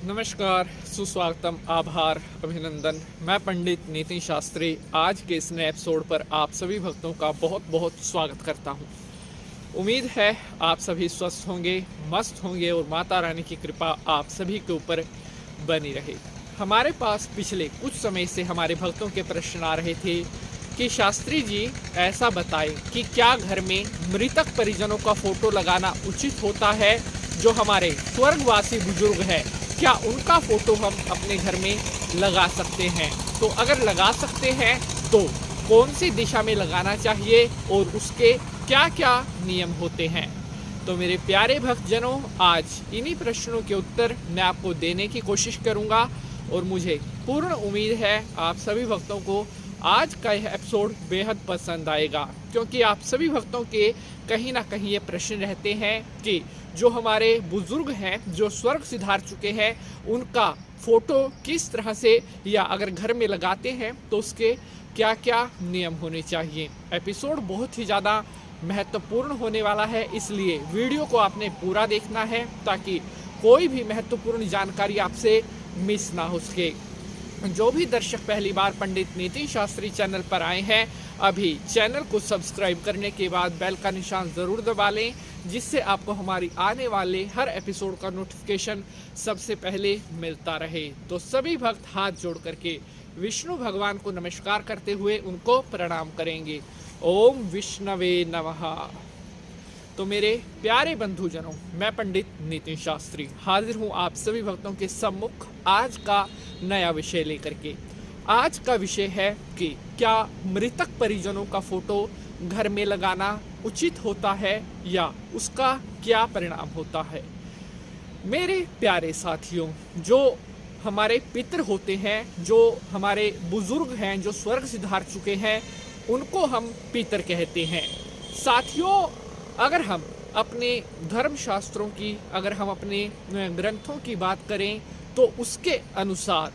नमस्कार, सुस्वागतम, आभार, अभिनंदन। मैं पंडित नितिन शास्त्री आज के इस नए एपिसोड पर आप सभी भक्तों का बहुत बहुत स्वागत करता हूं। उम्मीद है आप सभी स्वस्थ होंगे, मस्त होंगे और माता रानी की कृपा आप सभी के ऊपर बनी रहे। हमारे पास पिछले कुछ समय से हमारे भक्तों के प्रश्न आ रहे थे कि शास्त्री जी ऐसा बताएं कि क्या घर में मृतक परिजनों का फोटो लगाना उचित होता है। जो हमारे स्वर्गवासी बुजुर्ग हैं, क्या उनका फोटो हम अपने घर में लगा सकते हैं? तो अगर लगा सकते हैं तो कौन सी दिशा में लगाना चाहिए और उसके क्या क्या नियम होते हैं? तो मेरे प्यारे भक्तजनों, आज इन्हीं प्रश्नों के उत्तर मैं आपको देने की कोशिश करूंगा और मुझे पूर्ण उम्मीद है आप सभी भक्तों को आज का यह एपिसोड बेहद पसंद आएगा, क्योंकि आप सभी भक्तों के कहीं ना कहीं ये प्रश्न रहते हैं कि जो हमारे बुजुर्ग हैं, जो स्वर्ग सिधार चुके हैं, उनका फोटो किस तरह से या अगर घर में लगाते हैं तो उसके क्या क्या नियम होने चाहिए। एपिसोड बहुत ही ज़्यादा महत्वपूर्ण होने वाला है, इसलिए वीडियो को आपने पूरा देखना है ताकि कोई भी महत्वपूर्ण जानकारी आपसे मिस ना हो सके। जो भी दर्शक पहली बार पंडित नितिन शास्त्री चैनल पर आए हैं, अभी चैनल को सब्सक्राइब करने के बाद बेल का निशान ज़रूर दबा लें, जिससे आपको हमारी आने वाले हर एपिसोड का नोटिफिकेशन सबसे पहले मिलता रहे। तो सभी भक्त हाथ जोड़ करके विष्णु भगवान को नमस्कार करते हुए उनको प्रणाम करेंगे। ओम विष्णवे नमः। तो मेरे प्यारे बंधुजनों, मैं पंडित नितिन शास्त्री हाजिर हूँ आप सभी भक्तों के सम्मुख आज का नया विषय लेकर के। आज का विषय है कि क्या मृतक परिजनों का फोटो घर में लगाना उचित होता है या उसका क्या परिणाम होता है। मेरे प्यारे साथियों, जो हमारे पितर होते हैं, जो हमारे बुजुर्ग हैं, जो स्वर्ग सिधार चुके हैं, उनको हम पितर कहते हैं। साथियों, अगर हम अपने धर्म शास्त्रों की, अगर हम अपने ग्रंथों की बात करें तो उसके अनुसार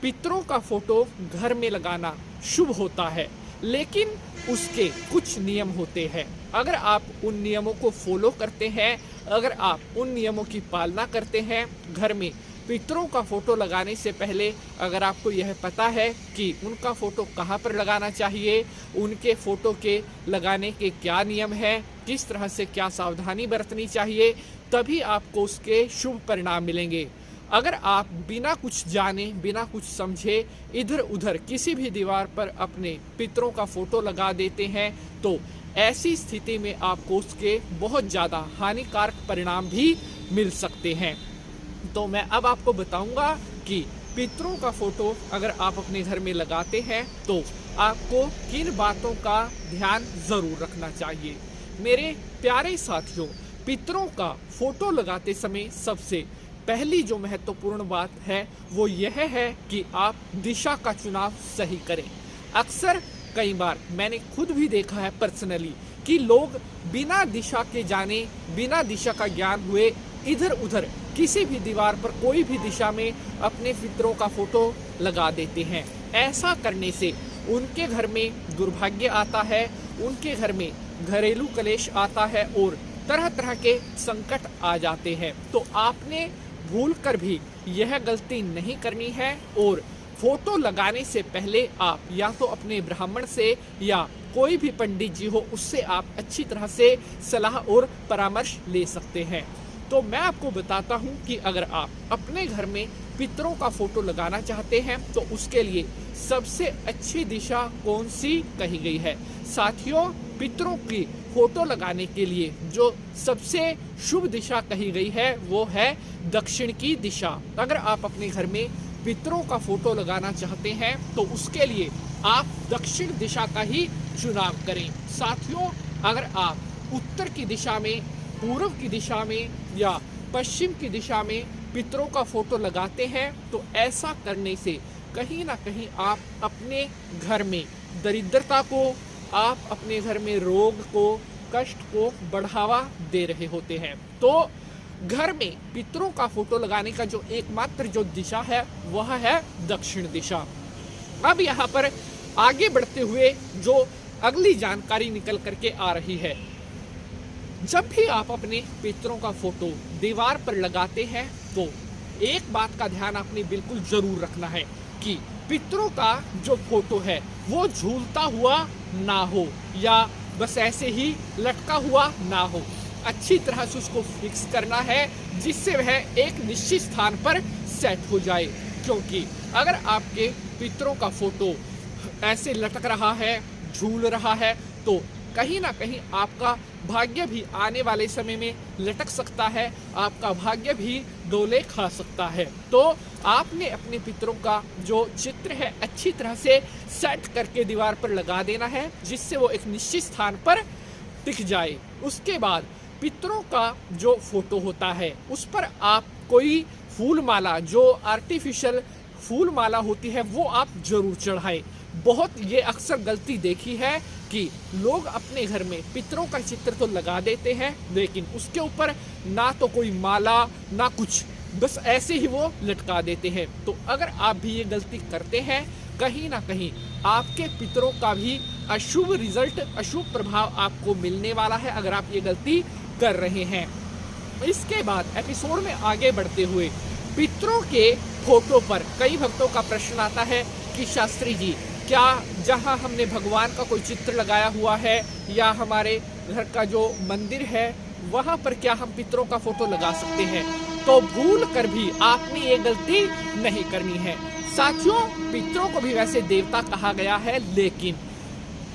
पितरों का फोटो घर में लगाना शुभ होता है, लेकिन उसके कुछ नियम होते हैं। अगर आप उन नियमों को फॉलो करते हैं, अगर आप उन नियमों की पालना करते हैं, घर में पितरों का फोटो लगाने से पहले अगर आपको यह पता है कि उनका फोटो कहाँ पर लगाना चाहिए, उनके फोटो के लगाने के क्या नियम हैं, किस तरह से क्या सावधानी बरतनी चाहिए, तभी आपको उसके शुभ परिणाम मिलेंगे। अगर आप बिना कुछ जाने, बिना कुछ समझे इधर उधर किसी भी दीवार पर अपने पितरों का फोटो लगा देते हैं तो ऐसी स्थिति में आपको उसके बहुत ज़्यादा हानिकारक परिणाम भी मिल सकते हैं। तो मैं अब आपको बताऊंगा कि पितरों का फोटो अगर आप अपने घर में लगाते हैं तो आपको किन बातों का ध्यान ज़रूर रखना चाहिए। मेरे प्यारे साथियों, पितरों का फोटो लगाते समय सबसे पहली जो महत्वपूर्ण बात है वो यह है कि आप दिशा का चुनाव सही करें। अक्सर कई बार मैंने खुद भी देखा है पर्सनली कि लोग बिना दिशा के जाने, बिना दिशा का ज्ञान हुए इधर उधर किसी भी दीवार पर कोई भी दिशा में अपने पितरों का फोटो लगा देते हैं। ऐसा करने से उनके घर में दुर्भाग्य आता है, उनके घर में घरेलू कलेश आता है और तरह तरह के संकट आ जाते हैं। तो आपने भूल कर भी यह गलती नहीं करनी है और फोटो लगाने से पहले आप या तो अपने ब्राह्मण से या कोई भी पंडित जी हो उससे आप अच्छी तरह से सलाह और परामर्श ले सकते हैं। तो मैं आपको बताता हूं कि अगर आप अपने घर में पितरों का फोटो लगाना चाहते हैं तो उसके लिए सबसे अच्छी दिशा कौन सी कही गई है। साथियों, पितरों की फोटो लगाने के लिए जो सबसे शुभ दिशा कही गई है वो है दक्षिण की दिशा। अगर आप अपने घर में पितरों का फोटो लगाना चाहते हैं तो उसके लिए आप दक्षिण दिशा का ही चुनाव करें। साथियों, अगर आप उत्तर की दिशा में, पूर्व की दिशा में या पश्चिम की दिशा में पितरों का फोटो लगाते हैं तो ऐसा करने से कहीं ना कहीं आप अपने घर में दरिद्रता को, आप अपने घर में रोग को, कष्ट को बढ़ावा दे रहे होते हैं। तो घर में पितरों का फोटो लगाने का जो एकमात्र जो दिशा है वह है दक्षिण दिशा। अब यहाँ पर आगे बढ़ते हुए जो अगली जानकारी निकल करके आ रही है, जब भी आप अपने पितरों का फोटो दीवार पर लगाते हैं तो एक बात का ध्यान आपने बिल्कुल जरूर रखना है कि पितरों का जो फोटो है वो झूलता हुआ ना हो या बस ऐसे ही लटका हुआ ना हो। अच्छी तरह से उसको फिक्स करना है जिससे वह एक निश्चित स्थान पर सेट हो जाए, क्योंकि अगर आपके पितरों का फोटो ऐसे लटक रहा है, झूल रहा है, तो कहीं ना कहीं आपका भाग्य भी आने वाले समय में लटक सकता है, आपका भाग्य भी डोले खा सकता है। तो आपने अपने पितरों का जो चित्र है अच्छी तरह से सेट करके दीवार पर लगा देना है जिससे वो एक निश्चित स्थान पर टिक जाए। उसके बाद पितरों का जो फोटो होता है उस पर आप कोई फूल माला, जो आर्टिफिशियल फूल माला होती है, वो आप जरूर चढ़ाएं। बहुत ये अक्सर गलती देखी है कि लोग अपने घर में पितरों का चित्र तो लगा देते हैं लेकिन उसके ऊपर ना तो कोई माला ना कुछ, बस ऐसे ही वो लटका देते हैं। तो अगर आप भी ये गलती करते हैं, कहीं ना कहीं आपके पितरों का भी अशुभ रिजल्ट, अशुभ प्रभाव आपको मिलने वाला है अगर आप ये गलती कर रहे हैं। इसके बाद एपिसोड में आगे बढ़ते हुए पितरों के फोटो पर कई भक्तों का प्रश्न आता है कि शास्त्री जी, क्या जहां हमने भगवान का कोई चित्र लगाया हुआ है या हमारे घर का जो मंदिर है वहां पर क्या हम पितरों का फोटो लगा सकते हैं? तो भूल कर भी आपने ये गलती नहीं करनी है। साथियों, पितरों को भी वैसे देवता कहा गया है, लेकिन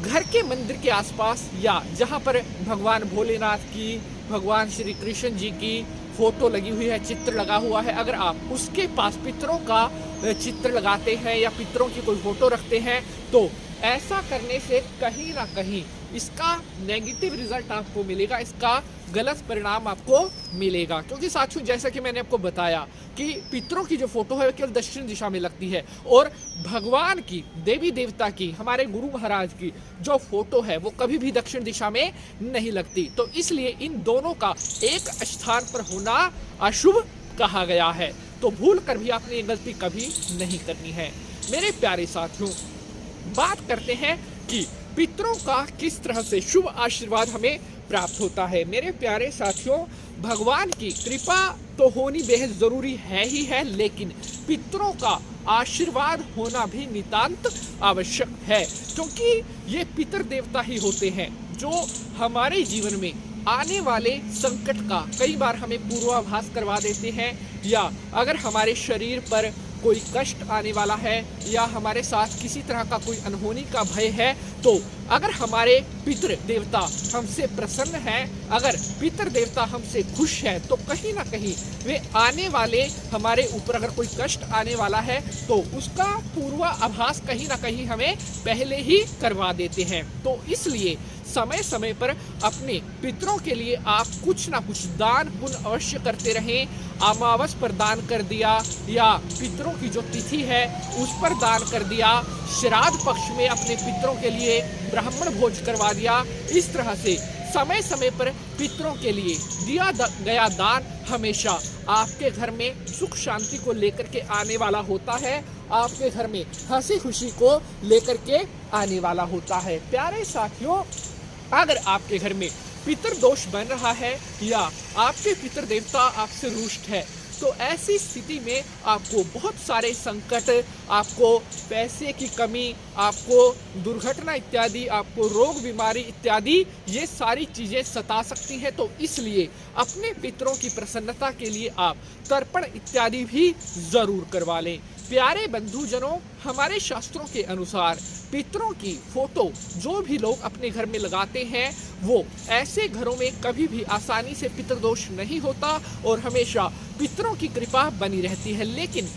घर के मंदिर के आसपास या जहां पर भगवान भोलेनाथ की, भगवान श्री कृष्ण जी की फोटो लगी हुई है, चित्र लगा हुआ है, अगर आप उसके पास पितरों का चित्र लगाते हैं या पितरों की कोई फोटो रखते हैं तो ऐसा करने से कहीं ना कहीं इसका नेगेटिव रिजल्ट आपको मिलेगा, इसका गलत परिणाम आपको मिलेगा। क्योंकि साथियों, जैसा कि मैंने आपको बताया कि पितरों की जो फोटो है केवल दक्षिण दिशा में लगती है और भगवान की, देवी देवता की, हमारे गुरु महाराज की जो फोटो है वो कभी भी दक्षिण दिशा में नहीं लगती। तो इसलिए इन दोनों का एक स्थान पर होना अशुभ कहा गया है। तो भूल कर भी आपने ये गलती कभी नहीं करनी है। मेरे प्यारे साथियों, बात करते हैं कि पितरों का किस तरह से शुभ आशीर्वाद हमें प्राप्त होता है। मेरे प्यारे साथियों, भगवान की कृपा तो होनी बेहद जरूरी है ही है, लेकिन पितरों का आशीर्वाद होना भी नितांत आवश्यक है, क्योंकि ये पितर देवता ही होते हैं जो हमारे जीवन में आने वाले संकट का कई बार हमें पूर्वाभास करवा देते हैं, या अगर हमारे शरीर पर कोई कष्ट आने वाला है या हमारे साथ किसी तरह का कोई अनहोनी का भय है, तो अगर हमारे पितृ देवता हमसे प्रसन्न हैं, अगर पितृ देवता हमसे खुश है, तो कहीं ना कहीं वे आने वाले हमारे ऊपर अगर कोई कष्ट आने वाला है तो उसका पूर्वाभास कहीं ना कहीं हमें पहले ही करवा देते हैं। तो इसलिए समय समय पर अपने पितरों के लिए आप कुछ ना कुछ दान पुण्य अवश्य करते रहें। अमावस पर दान कर दिया या पितरों की जो तिथि है उस पर दान कर दिया, श्राद्ध पक्ष में अपने पितरों के लिए ब्राह्मण भोज करवा दिया। इस तरह से समय समय पर पितरों के लिए दिया गया दान हमेशा आपके घर में सुख शांति को लेकर के आने वाला होता है, आपके घर में हंसी खुशी को लेकर के आने वाला होता है। प्यारे साथियों, अगर आपके घर में पितर दोष बन रहा है या आपके पितर देवता आपसे रुष्ट है, तो ऐसी स्थिति में आपको बहुत सारे संकट, आपको पैसे की कमी, आपको दुर्घटना इत्यादि, आपको रोग बीमारी इत्यादि ये सारी चीज़ें सता सकती हैं। तो इसलिए अपने पितरों की प्रसन्नता के लिए आप तर्पण इत्यादि भी ज़रूर करवा लें। प्यारे बंधुजनों, हमारे शास्त्रों के अनुसार पितरों की फोटो जो भी लोग अपने घर में लगाते हैं वो ऐसे घरों में कभी भी आसानी से पितृदोष नहीं होता और हमेशा पितरों की कृपा बनी रहती है। लेकिन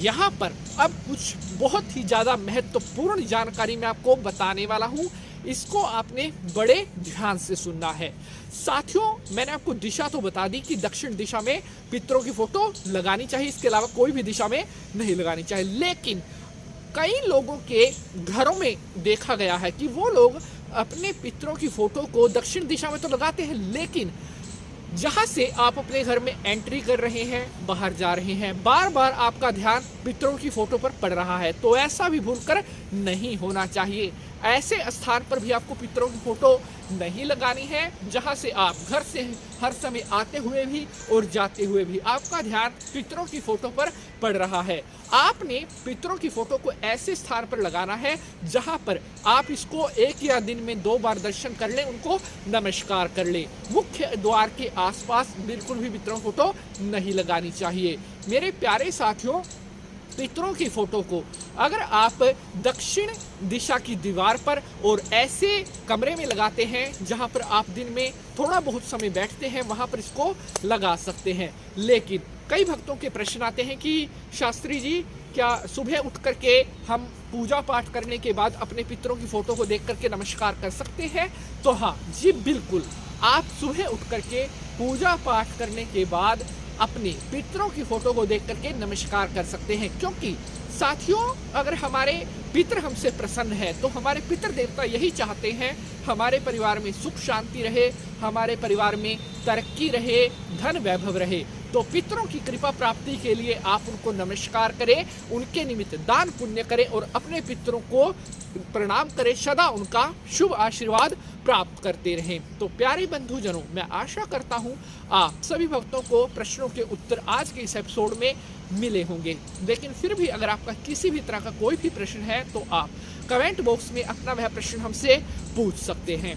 यहाँ पर अब कुछ बहुत ही ज़्यादा महत्वपूर्ण जानकारी मैं आपको बताने वाला हूँ, इसको आपने बड़े ध्यान से सुनना है। साथियों, मैंने आपको दिशा तो बता दी कि दक्षिण दिशा में पितरों की फोटो लगानी चाहिए, इसके अलावा कोई भी दिशा में नहीं लगानी चाहिए। लेकिन कई लोगों के घरों में देखा गया है कि वो लोग अपने पितरों की फोटो को दक्षिण दिशा में तो लगाते हैं, लेकिन जहाँ से आप अपने घर में एंट्री कर रहे हैं, बाहर जा रहे हैं, बार बार आपका ध्यान पितरों की फोटो पर पड़ रहा है। तो ऐसा भी भूलकर नहीं होना चाहिए। ऐसे स्थान पर भी आपको पितरों की फोटो नहीं लगानी है जहां से आप घर से हर समय आते हुए भी और जाते हुए भी आपका ध्यान पितरों की फोटो पर पड़ रहा है। आपने पितरों की फोटो को ऐसे स्थान पर लगाना है जहां पर आप इसको एक या दिन में 2 बार दर्शन कर लें, उनको नमस्कार कर लें। मुख्य द्वार के आसपास बिल्कुल भी पितरों की फोटो नहीं लगानी चाहिए। मेरे प्यारे साथियों, पितरों की फोटो को अगर आप दक्षिण दिशा की दीवार पर और ऐसे कमरे में लगाते हैं जहां पर आप दिन में थोड़ा बहुत समय बैठते हैं, वहां पर इसको लगा सकते हैं। लेकिन कई भक्तों के प्रश्न आते हैं कि शास्त्री जी, क्या सुबह उठ करके हम पूजा पाठ करने के बाद अपने पितरों की फोटो को देख करके नमस्कार कर सकते हैं? तो हाँ जी, बिल्कुल। आप सुबह उठ करके पूजा पाठ करने के बाद अपने पितरों की फोटो को देख करके नमस्कार कर सकते हैं, क्योंकि साथियों, अगर हमारे पितर हमसे प्रसन्न है तो हमारे पितर देवता यही चाहते हैं हमारे परिवार में सुख शांति रहे, हमारे परिवार में तरक्की रहे, धन वैभव रहे। तो पितरों की कृपा प्राप्ति के लिए आप उनको नमस्कार करें, उनके निमित्त दान पुण्य करें और अपने पितरों को प्रणाम करें, सदा उनका शुभ आशीर्वाद प्राप्त करते रहें। तो प्यारे बंधुजनों, मैं आशा करता हूं आप सभी भक्तों को प्रश्नों के उत्तर आज के इस एपिसोड में मिले होंगे। लेकिन फिर भी अगर आपका किसी भी तरह का कोई भी प्रश्न है तो आप कमेंट बॉक्स में अपना वह प्रश्न हमसे पूछ सकते हैं।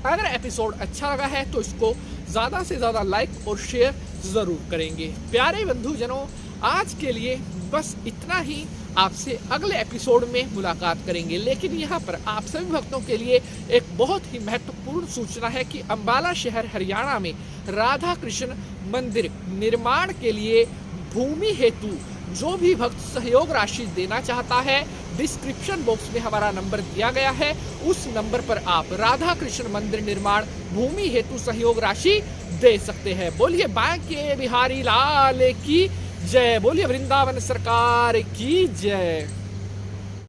अगर एपिसोड अच्छा लगा है तो इसको ज़्यादा से ज़्यादा लाइक और शेयर ज़रूर करेंगे। प्यारे बंधुजनों, आज के लिए बस इतना ही। आपसे अगले एपिसोड में मुलाकात करेंगे। लेकिन यहाँ पर आप सभी भक्तों के लिए एक बहुत ही महत्वपूर्ण सूचना है कि अम्बाला शहर हरियाणा में राधा कृष्ण मंदिर निर्माण के लिए भूमि हेतु जो भी भक्त सहयोग राशि देना चाहता है, डिस्क्रिप्शन बॉक्स में हमारा नंबर दिया गया है, उस नंबर पर आप राधा कृष्ण मंदिर निर्माण भूमि हेतु सहयोग राशि दे सकते हैं। बोलिए बांके बिहारी लाल की जय, बोलिए वृंदावन सरकार की जय।